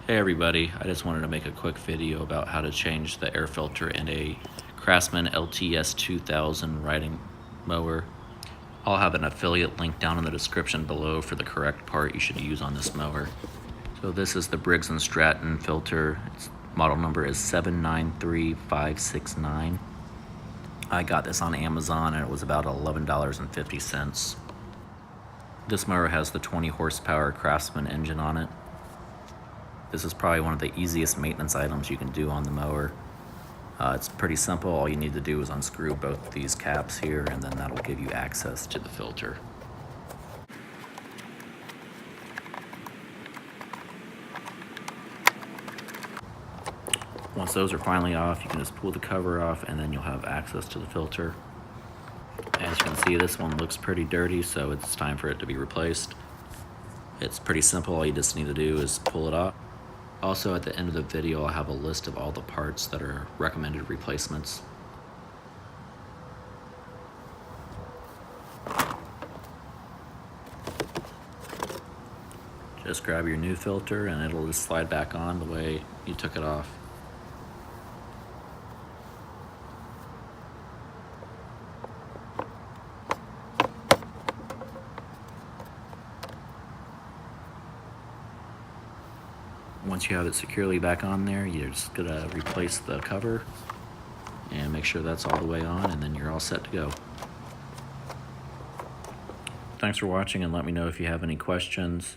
Hey everybody, I just wanted to make a quick video about how to change the air filter in a Craftsman LTS2000 riding mower. I'll have an affiliate link down in the description below for the correct part you should use on this mower. So this is the Briggs Stratton filter. Its model number is 793569. I got this on Amazon and it was about $11.50. This mower has the 20 horsepower Craftsman engine on it. This is probably one of the easiest maintenance items you can do on the mower. It's pretty simple. All you need to do is unscrew both these caps here, and then that'll give you access to the filter. Once those are finally off, you can just pull the cover off and then you'll have access to the filter. As you can see, this one looks pretty dirty, so it's time for it to be replaced. It's pretty simple. All you just need to do is pull it off. Also, at the end of the video, I'll have a list of all the parts that are recommended replacements. Just grab your new filter and it'll just slide back on the way you took it off. Once you have it securely back on there, you're just gonna replace the cover and make sure that's all the way on, and then you're all set to go. Thanks for watching, and let me know if you have any questions.